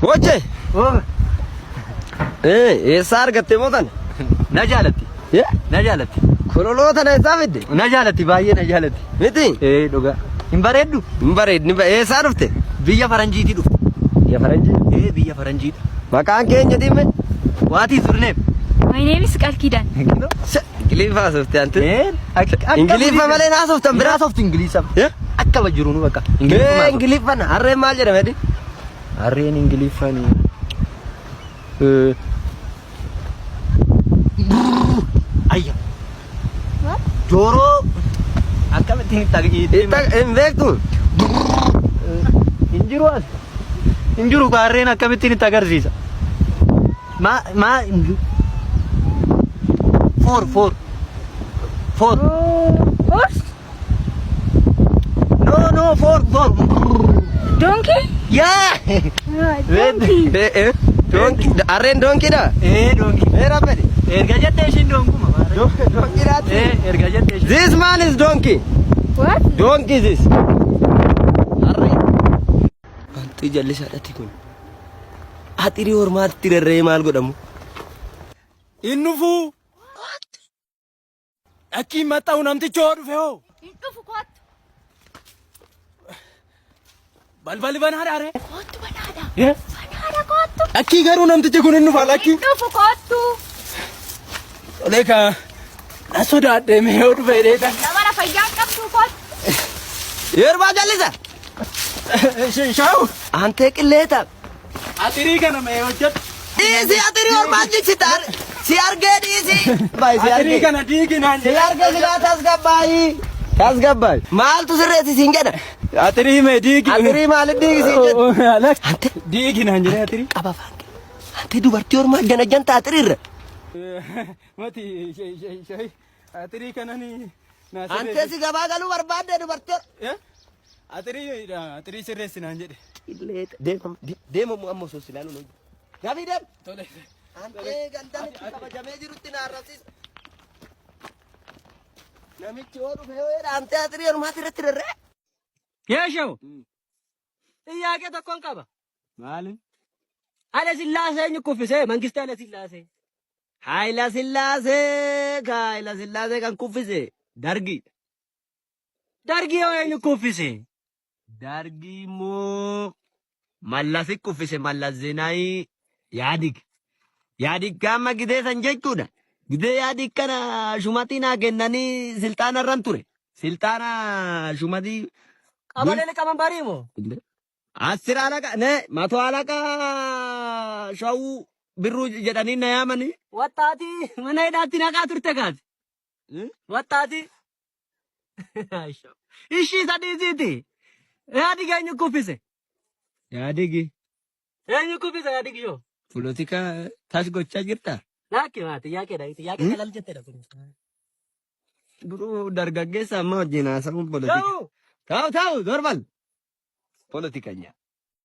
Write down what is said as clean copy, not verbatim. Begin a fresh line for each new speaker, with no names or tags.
Moche.
Oh.
Eessa argatte mootan?
Na jaalatti. Na jaalatti.
Kololoota na isaa fidde?
Na jaalatti baay'ee na jaalatti.
Miti?
Dhugaa. Hin bareeddu?
Hin bareedni. Eessaa dhufte?
Biyya faranjiitii dhufte.
Biyya faranjii?
Biyya faranjiidha.
Maqaan keenya dhimme?
What is your name?
My name is Kalkidan.
Ingilifa haasofte ante?
Ingilifa
malee na haasoftan bira?
Haasofti Ingilisa. Akkama jiru nu bakka.
Ingilifan harreen maal jedhame di?
Harreen Ingilifan. Ayya. Jooroo akkamitti
hin beektu?
Injiru as. Injiru harreen akkamittiin itti agarsiisa. Four.
Horse?
No, four.
Donkey?
Yeah.
Donkey.
Donkey. Harreen doonkiidha?
Donkey.
Rabbani.
Erga jettee ishiin doonkuma.
Doonkiidhaatti?
Erga jettee ishiin.
This man is donkey.
What?
Donkey this. Harree. Wanti jallisaadhatti kun. Atirii hormaatti rarree maal godhamu?
Innufu. Akki maxxanu namtichi hoo dhufe hoo.
Innufu kottu.
Balbali banaadha are.
Kottu banaadha.
Yeah.
Banaadha kottu.
Akki garuu namtichi kun innufa lakki.
Innufu kottu.
Oleka. Na sodaadhe mee hoo dhufe dheetan.
Nama lafa ijaan qabdu kottu.
Yerbaa jallisa.
Shaawu.
Antee qilleeta.
Atirii kana mee hojjetu.
Dhiisi atirii hormaatti sitar. Si argee dhiisi.
Atirii kana diiginaan.
Si argee silaa tasgabbaayi. Maaltu sirreessi siin jedha?
Atirii mee diigi.
Atirii maaliif diigisiin jedha?
Ante diiginaan jedhee atirii.
Qaba faanke. Ante dubartii hormaa jana atiriirra.
Mati atirii kanani.
Ante si gabaa galuu barbaadde dubartii.
Atirii sirreessinaan jedhe.
Deema amma osoo silaaluun. Gabii deema.
Tole.
Ante gandaan itti kabajamee jirutti na arrabsiisa. Namichi yoo dhufe yoo jedha ante atirii hormaatti irratti rarree.
Yeeshoo. Xiyyaaqee tokkoon qaba.
Maali?
Haile Sillaasee eenyu kuffisee? Mangistii Haile Sillaasee.
Haila Sillaasee kan kuffise. Dargi.
Dargii yoo eenyu kuffise?
Dargi immoo Mallasi kuffise. Mallas Zeenaayii Yaadig. Yaadig gaama gidee san jechuudha. Gidee Yaadig kana shumatii naa kennanii silxaana irran ture. Silxaana shumatii.
Qabalee qaban barii moo?
Asir alaqa mato alaqa shawuu birruu jedhanii na yaamanii.
Wattaati mana hidhaatti naqaa turte kaati. Wattaati. Ishii sadiisiiti. Yaadig eenyu kuffise?
Yaadigi.
Eenyu kuffise Yaadig yoo?
Polotika taas gochaa jirta.
Laakki xiyyaaqee kalal jetteedha kun.
Duruu dargaggeessa amma wajjin haasa'uun polotika. Taa'u doorbal. Politikanya.